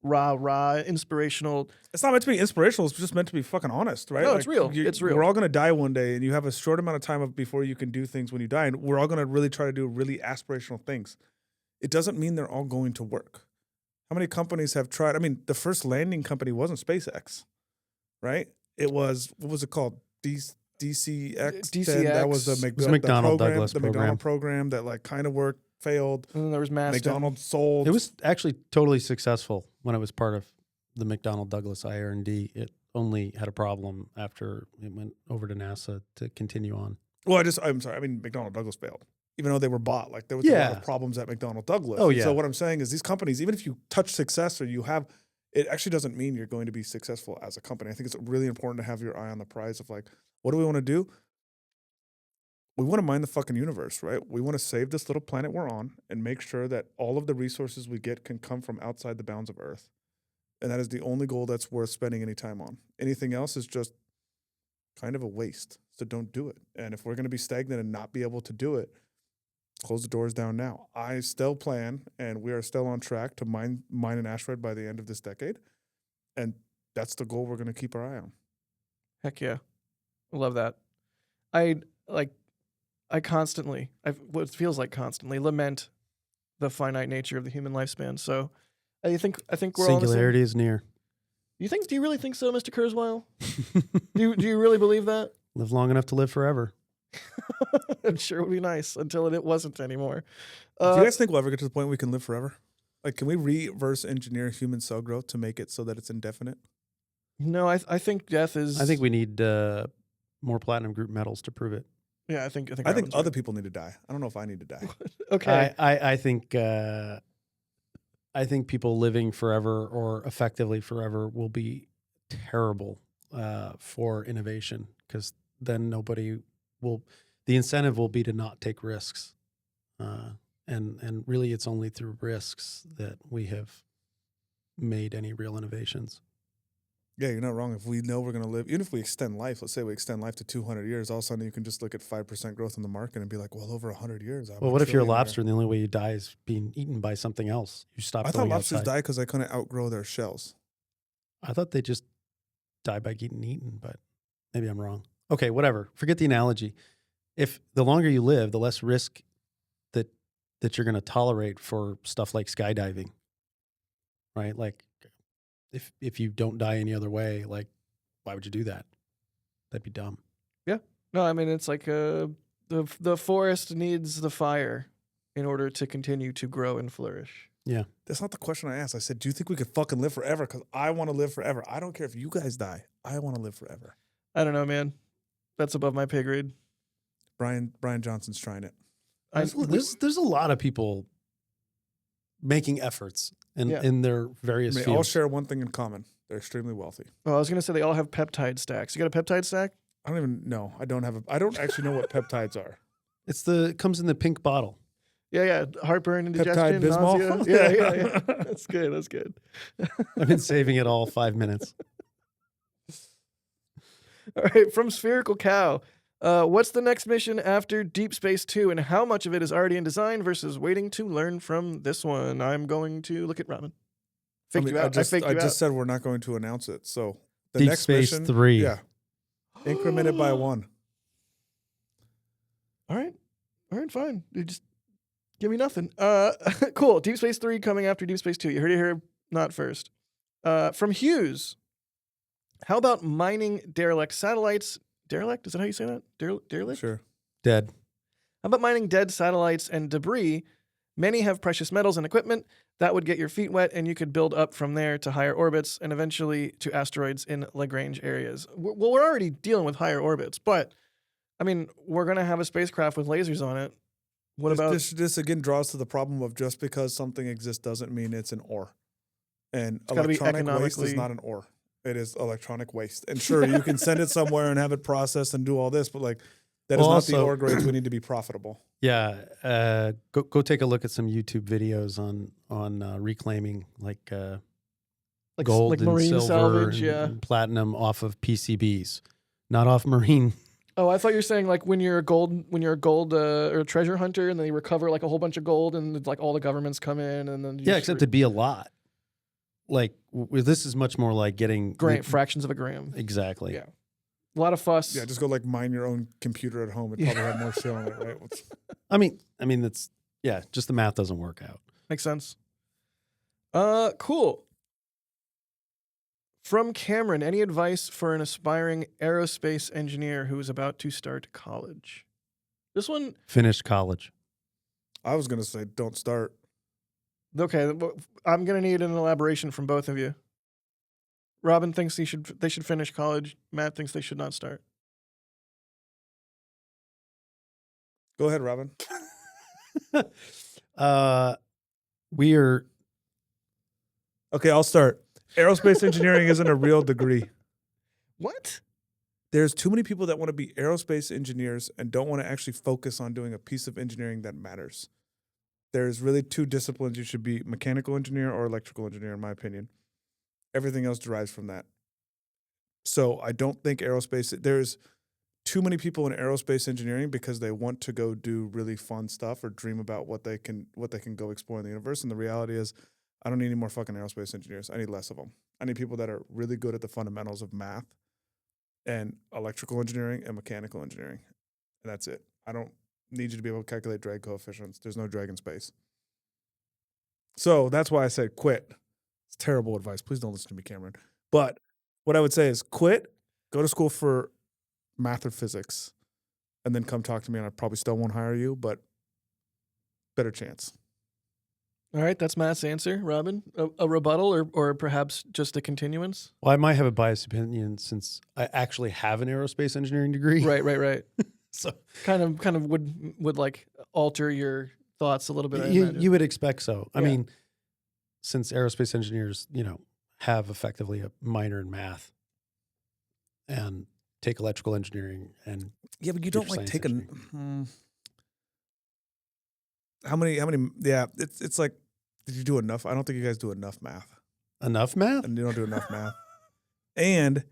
rah inspirational. It's not meant to be inspirational. It's just meant to be fucking honest, right? No, it's real. It's real. We're all going to die one day, and you have a short amount of time before you can do things when you die, and we're all going to really try to do really aspirational things. It doesn't mean they're all going to work. How many companies have tried? I mean, the first landing company wasn't SpaceX, right? It was, what was it called? DCX. DCX. That was the McDonnell Douglas the program. McDonnell program that like kind of worked, failed. And then there was Maston. McDonald's sold. It was actually totally successful when it was part of the McDonnell Douglas IR&D. It only had a problem after it went over to NASA to continue on. Well, I'm sorry. I mean, McDonnell Douglas failed, even though they were bought. Like there was a lot of problems at McDonnell Douglas. Oh, And yeah. so what I'm saying is these companies, even if you touch success or you have, it actually doesn't mean you're going to be successful as a company. I think it's really important to have your eye on the prize of like, what do we want to do? We want to mine the fucking universe, right? We want to save this little planet we're on and make sure that all of the resources we get can come from outside the bounds of Earth. And that is the only goal that's worth spending any time on. Anything else is just kind of a waste. So don't do it. And if we're going to be stagnant and not be able to do it, close the doors down now. I still plan, and we are still on track to mine an asteroid by the end of this decade. And that's the goal we're going to keep our eye on. Heck yeah. I love that. I constantly, what feels like constantly, lament the finite nature of the human lifespan. So I think we're all Singularity is near. Do you really think so, Mr. Kurzweil? do you really believe that? Live long enough to live forever. I'm sure it would be nice until it wasn't anymore. Do you guys think we'll ever get to the point where we can live forever? Like, can we reverse engineer human cell growth to make it so that it's indefinite? No, I think death is. I think we need more platinum group metals to prove it. Yeah, I think I think Robyn's other right. people need to die. I don't know if I need to die. Okay. I think people living forever or effectively forever will be terrible for innovation, because then nobody will. The incentive will be to not take risks, and really, it's only through risks that we have made any real innovations. Yeah, you're not wrong. If we know we're going to live, even if we extend life, let's say we extend life to 200 years, all of a sudden you can just look at 5% growth in the market and be like, well, over 100 years. I'm Well, a what if you're a trillionaire. lobster and the only way you die is being eaten by something else? You stop I thought going lobsters outside. die because they couldn't outgrow their shells. I thought they just die by getting eaten, but maybe I'm wrong. Okay, whatever. Forget the analogy. If the longer you live, the less risk that you're going to tolerate for stuff like skydiving, right? Like, if you don't die any other way, like, why would you do that? That'd be dumb. No, I mean, it's like the forest needs the fire in order to continue to grow and flourish. That's not the question I asked. I said, do you think we could fucking live forever? Because I want to live forever. I don't care if you guys die. I want to live forever. I don't know, man. That's above my pay grade. Brian Johnson's trying it. There's a lot of people making efforts in their various They fields. all share one thing in common. They're extremely wealthy. Oh, I was gonna say they all have peptide stacks. You got a peptide stack? I don't even know. I don't actually know what peptides are. It comes in the pink bottle. Yeah. Heartburn, Peptide indigestion, Bismol? nausea. Yeah. That's good. That's good. I've been saving it all 5 minutes. All right, from Spherical Cow. What's the next mission after Deep Space 2, and how much of it is already in design versus waiting to learn from this one? I'm going to look at Robyn. Faked you out. I faked you out. I just said we're not going to announce it. So the Deep next Space mission, 3. yeah, incremented by 1. All right, fine. You just give me nothing. Cool. Deep Space 3 coming after Deep Space 2. You heard it here, not first. From Hughes. How about mining derelict satellites? Derelict? Is that how you say that? Derelict? Sure. Dead. How about mining dead satellites and debris? Many have precious metals and equipment. That would get your feet wet, and you could build up from there to higher orbits and eventually to asteroids in Lagrange areas. Well, we're already dealing with higher orbits, but, I mean, we're going to have a spacecraft with lasers on it. What about... This again draws to the problem of just because something exists doesn't mean it's an ore. And gotta be electronic waste is economically- not an ore. It is electronic waste. And sure, you can send it somewhere and have it processed and do all this, but like that is Well, not the also- ore grades we need to be profitable. Yeah. Go take a look at some YouTube videos on reclaiming like gold like and marine silver salvage, and, yeah. and platinum off of PCBs, not off marine. Oh, I thought you were saying like when you're a gold or a treasure hunter, and then you recover like a whole bunch of gold, and like all the governments come in, and then you Yeah, except it'd be a lot. Like this is much more like getting fractions of a gram. Exactly. Yeah. A lot of fuss. Yeah, just go like mine your own computer at home. It probably have more shit on it, right? I mean that's just the math doesn't work out. Makes sense. Cool. From Cameron, any advice for an aspiring aerospace engineer who is about to start college? This one, Finish college. I was gonna say don't start. okay, I'm gonna need an elaboration from both of you. Robyn thinks they should finish college. Matt thinks they should not start. Go ahead, Robyn. We are Okay, I'll start. Aerospace engineering isn't a real degree. What? There's too many people that want to be aerospace engineers and don't want to actually focus on doing a piece of engineering that matters. There's really 2 disciplines you should be: mechanical engineer or electrical engineer, in my opinion. Everything else derives from that. So I don't think there's too many people in aerospace engineering because they want to go do really fun stuff or dream about what they can go explore in the universe. And the reality is, I don't need any more fucking aerospace engineers. I need less of them. I need people that are really good at the fundamentals of math and electrical engineering and mechanical engineering. And that's it. I don't need you to be able to calculate drag coefficients. There's no drag in space. So that's why I said quit. It's terrible advice. Please don't listen to me, Cameron. But what I would say is quit, go to school for math or physics, and then come talk to me, and I probably still won't hire you, but better chance. All right, that's Matt's answer. Robyn, a rebuttal or perhaps just a continuance? Well, I might have a biased opinion since I actually have an aerospace engineering degree. Right. So kind of would like alter your thoughts a little bit. I imagine. you would expect so. I Yeah. mean, since aerospace engineers, have effectively a minor in math and take electrical engineering and Yeah, but you computer don't like science take engineering. how many? Yeah, it's like, did you do enough? I don't think you guys do enough math, Enough math? and you don't do enough math. And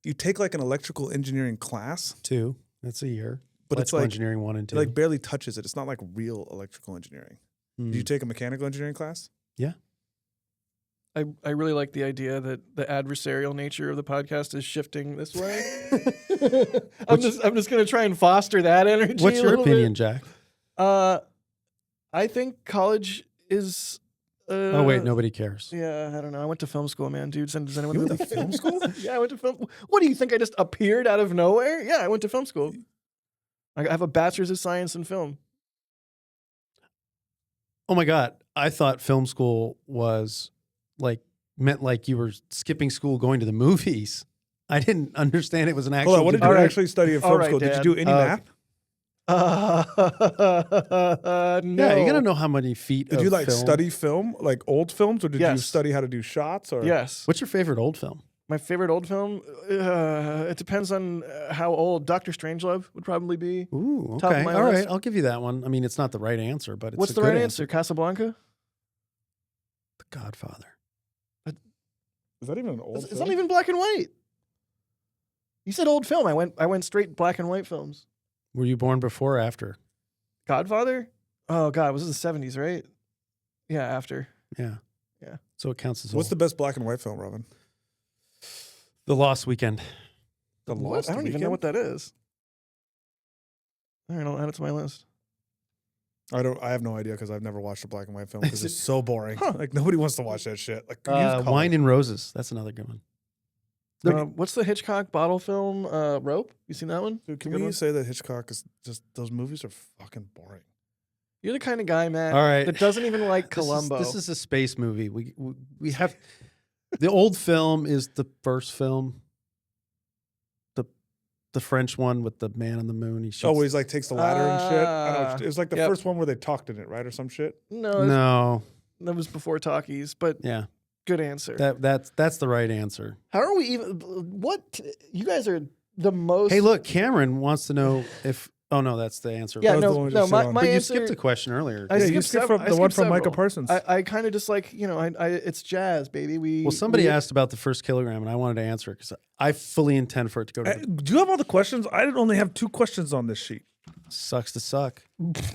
you take like an electrical engineering class, 2. That's a year. but it's Electrical like engineering 1 and 2. it like barely touches it. It's not like real electrical engineering. Did you Mm. take a mechanical engineering class? I really like the idea that the adversarial nature of the podcast is shifting this way. I'm just gonna try and foster that energy. What's a your little opinion, Jack? bit. I think college is. Oh wait, nobody cares. Yeah, I don't know. I went to film school, man, dude. Does anyone You really went to film school? Yeah, I went to film. What do you think? I just appeared out of nowhere? Yeah, I went to film school. I have a bachelor's of science in film. Oh my God. I thought film school was meant like you were skipping school going to the movies. I didn't understand it was an actual Hold on, what did you All right. actually study at All film right, school? Did you Dad. do any math? No. Yeah, you gotta know how many feet Did of you like film. study film, like old films, or did you Yes. study how to do shots? Or Yes. What's your favorite old film? My favorite old film? It depends on how old. Doctor Strangelove would probably be. Ooh, Top of okay. my All right, list. I'll give you that one. I mean, it's not the right answer, but it's What's a the good right answer? Casablanca? The Godfather. is that even an old It's film? not even black and white. You said old film. I went straight black and white films. Were you born before or after? Godfather? Oh God, was it the 70s, right? Yeah, after. Yeah. Yeah. So it counts as What's the old. best black and white film, Robyn? The Lost Weekend. The What? Lost I don't even know what that is. All right, I'll add it to my list. I have no idea because I've never watched a black and white film because Is it's so boring. Like nobody wants to watch that shit. Like use color. Wine and Roses. That's another good one. What's the Hitchcock bottle film? Rope? You seen that one? Dude, can Good we one. say that Hitchcock is just those movies are fucking boring? You're the kind of guy, Matt, All right. that doesn't even like This is- Columbo. This is a space movie. We have the old film is the first film. The French one with the man on the moon. He shoots. Oh, where he's like takes the ladder and shit. I Ah, know, it was like the yep. first one where they talked in it, right, or some shit. no, No. that was before talkies, but Yeah. good answer. That's the right answer. How are we even? What? You guys are the most. Hey, look, Cameron wants to know if. Oh no, that's the answer. Yeah, That was the no, one we no. just My, shit on. my But you answer. skipped a question earlier. I Yeah, you skipped skipped several- from I the one skipped from Micah several. Parsons. I kind of just like it's jazz, baby. Well, somebody we- asked about the first kilogram, and I wanted to answer it because I fully intend for it to go to. The, Do you have all the questions? I didn't only have 2 questions on this sheet. sucks to suck.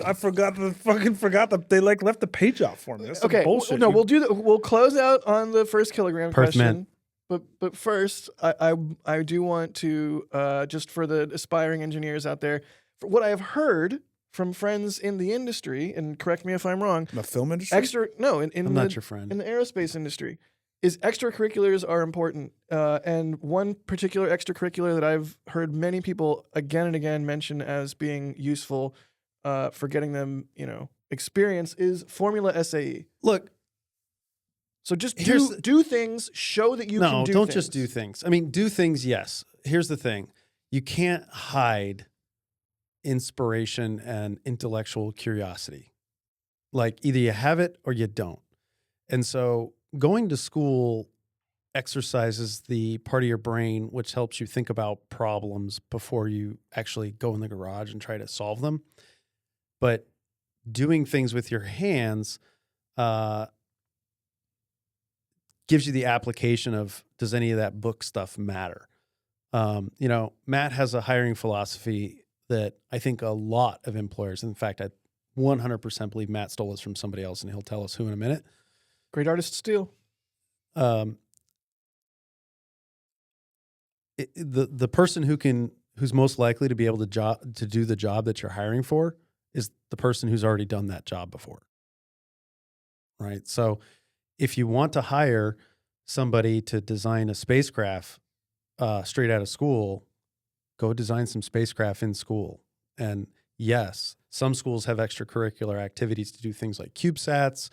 I forgot that they like left the page out for me. That's some Okay, bullshit. no, You- we'll close out on the first kilogram Perth question. mint. But first, I do want to just for the aspiring engineers out there, for what I have heard from friends in the industry, and correct me if I'm wrong, the film industry. in I'm the not your friend. in the aerospace industry, is extracurriculars are important. And one particular extracurricular that I've heard many people again and again mention as being useful for getting them, experience is Formula SAE. Look, So just Here's do things, show that you can no, do don't things. just do things. I mean, do things. Yes. Here's the thing: you can't hide inspiration and intellectual curiosity. Like either you have it or you don't. And so going to school exercises the part of your brain which helps you think about problems before you actually go in the garage and try to solve them. But doing things with your hands gives you the application of, does any of that book stuff matter? Matt has a hiring philosophy that I think a lot of employers, in fact, I 100% believe Matt stole this from somebody else, and he'll tell us who in a minute. Great artist steal. The person who's most likely to be able to do the job that you're hiring for is the person who's already done that job before. Right? So if you want to hire somebody to design a spacecraft straight out of school, go design some spacecraft in school. And yes, some schools have extracurricular activities to do things like CubeSats.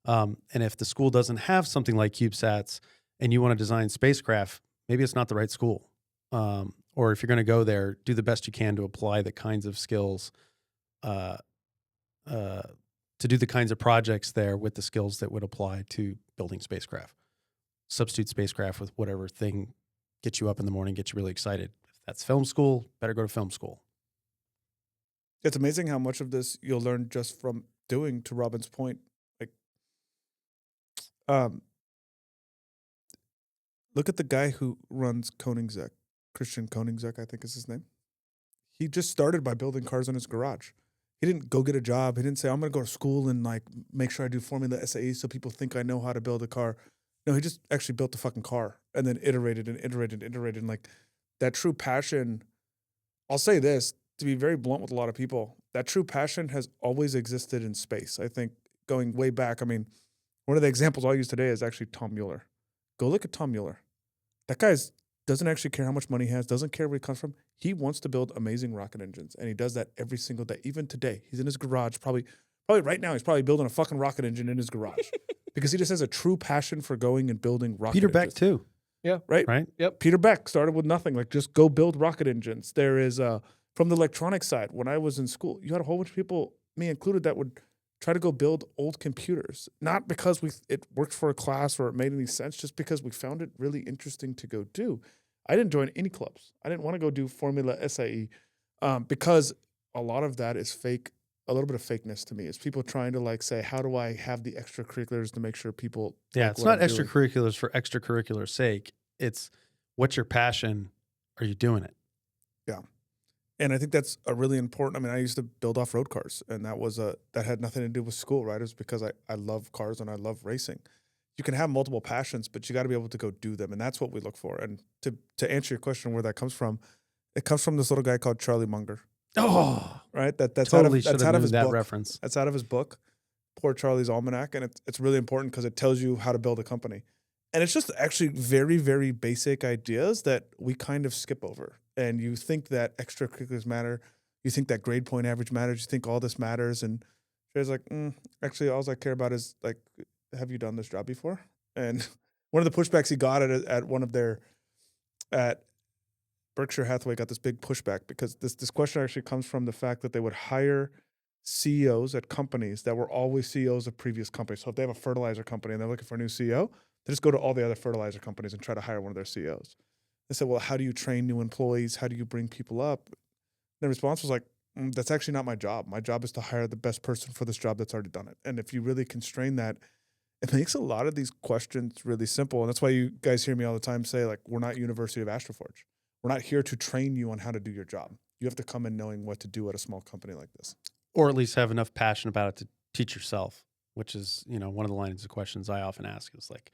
And if the school doesn't have something like CubeSats and you want to design spacecraft, maybe it's not the right school. or if you're going to go there, do the best you can to apply the kinds of skills, to do the kinds of projects there with the skills that would apply to building spacecraft. Substitute spacecraft with whatever thing gets you up in the morning, gets you really excited. If that's film school, better go to film school. It's amazing how much of this you'll learn just from doing, to Robyn's point. Like, look at the guy who runs Koenigsegg, Christian Koenigsegg, I think is his name. He just started by building cars in his garage. He didn't go get a job. He didn't say, I'm going to go to school and like make sure I do Formula SAE so people think I know how to build a car. No, he just actually built the fucking car and then iterated and iterated and iterated. And like that true passion, I'll say this, to be very blunt with a lot of people, that true passion has always existed in space. I think going way back, I mean, one of the examples I'll use today is actually Tom Mueller. Go look at Tom Mueller. That guy doesn't actually care how much money he has, doesn't care where he comes from. He wants to build amazing rocket engines, and he does that every single day. Even today, he's in his garage, probably right now, he's probably building a fucking rocket engine in his garage because he just has a true passion for going and building rocket Peter engines. Beck too. Yeah. Right? Right? Yep. Peter Beck started with nothing, like just go build rocket engines. There is, from the electronic side, when I was in school, you had a whole bunch of people, me included, that would try to go build old computers. Not because it worked for a class or it made any sense, just because we found it really interesting to go do. I didn't join any clubs. I didn't want to go do Formula SAE because a lot of that is fake, a little bit of fakeness to me. It's people trying to like say, how do I have the extracurriculars to make sure people Yeah, like it's what not I'm doing? extracurriculars for extracurricular sake. It's what's your passion? Are you doing it? And I think that's a really important. I mean, I used to build off-road cars, and that had nothing to do with school, right? It was because I love cars and I love racing. You can have multiple passions, but you got to be able to go do them, and that's what we look for. And to answer your question, where that comes from, it comes from this little guy called Charlie Munger. Oh, Right? That's totally out should of have known his that book. reference. That's out of his book, Poor Charlie's Almanac, and it's really important because it tells you how to build a company. And it's just actually very, very basic ideas that we kind of skip over. And you think that extracurriculars matter. You think that grade point average matters. You think all this matters. And Trey's like, actually, all I care about is, like, have you done this job before? And one of the pushbacks he got at Berkshire Hathaway got this big pushback because this question actually comes from the fact that they would hire CEOs at companies that were always CEOs of previous companies. So if they have a fertilizer company and they're looking for a new CEO, they just go to all the other fertilizer companies and try to hire one of their CEOs. They said, well, how do you train new employees? How do you bring people up? The response was like, that's actually not my job. My job is to hire the best person for this job that's already done it. And if you really constrain that, it makes a lot of these questions really simple. And that's why you guys hear me all the time say, like, we're not University of AstroForge. We're not here to train you on how to do your job. You have to come in knowing what to do at a small company like this. Or at least have enough passion about it to teach yourself, which is, one of the lines of questions I often ask is like,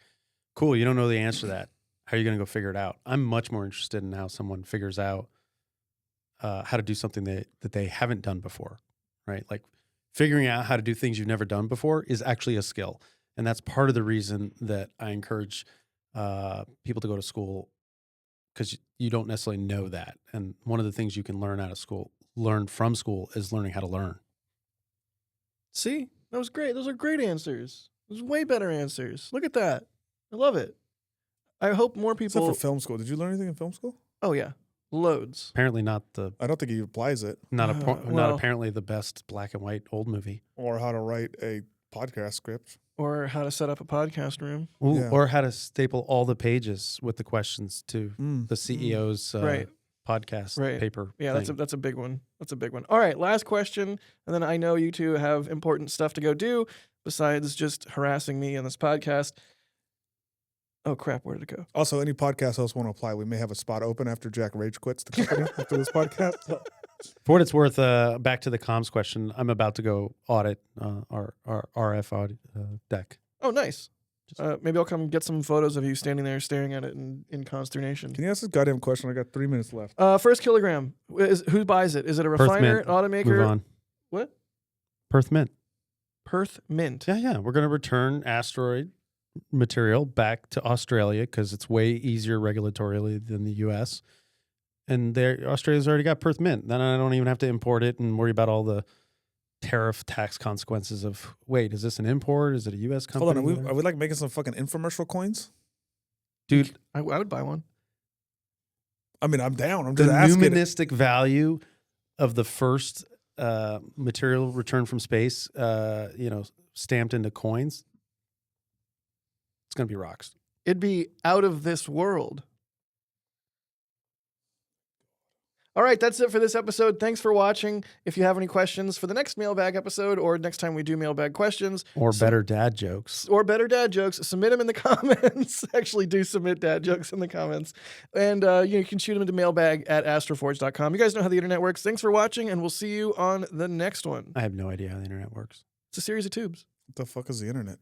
cool, you don't know the answer to that. How are you going to go figure it out? I'm much more interested in how someone figures out how to do something that they haven't done before, right? Like figuring out how to do things you've never done before is actually a skill. And that's part of the reason that I encourage people to go to school, because you don't necessarily know that. And one of the things you can learn from school is learning how to learn. See, that was great. Those are great answers. Those are way better answers. Look at that. I love it. I hope more people. Except for film school. Did you learn anything in film school? Oh yeah, loads. Apparently not I don't think he applies it. not well- apparently the best black and white old movie. Or how to write a podcast script. Or how to set up a podcast room. Ooh, Yeah. Or how to staple all the pages with the questions to Mm. the CEO's Right. podcast Right. paper. Yeah, thing. that's a big one. That's a big one. All right, last question, and then I know you two have important stuff to go do besides just harassing me on this podcast. Oh crap, where did it go? Also, any podcast hosts want to apply, we may have a spot open after Jack Rage quits the company after this podcast. So. For what it's worth, back to the comms question, I'm about to go audit our RF deck. Oh, nice. Maybe I'll come get some photos of you standing there staring at it in consternation. Can you ask this goddamn question? I got 3 minutes left. First kilogram. Who buys it? Is it a Perth refiner, Mint. an automaker? Move on. What? Perth Mint. Perth Mint. Yeah. We're going to return asteroid material back to Australia because it's way easier regulatorily than the U.S. And Australia's already got Perth Mint. Then I don't even have to import it and worry about all the tariff tax consequences of, wait, is this an import? Is it a U.S. company? Hold on, are we like making some fucking infomercial coins? Dude, I would buy one. I mean, I'm down. I'm The just asking. numismatic value of the first material returned from space, stamped into coins. It's gonna be rocks. It'd be out of this world. All right, that's it for this episode. Thanks for watching. If you have any questions for the next mailbag episode or next time we do mailbag questions Or better dad jokes. submit them in the comments. Actually, do submit dad jokes in the comments. And you can shoot them into mailbag@astroforge.com. You guys know how the internet works. Thanks for watching, and we'll see you on the next one. I have no idea how the internet works. It's a series of tubes. What the fuck is the internet?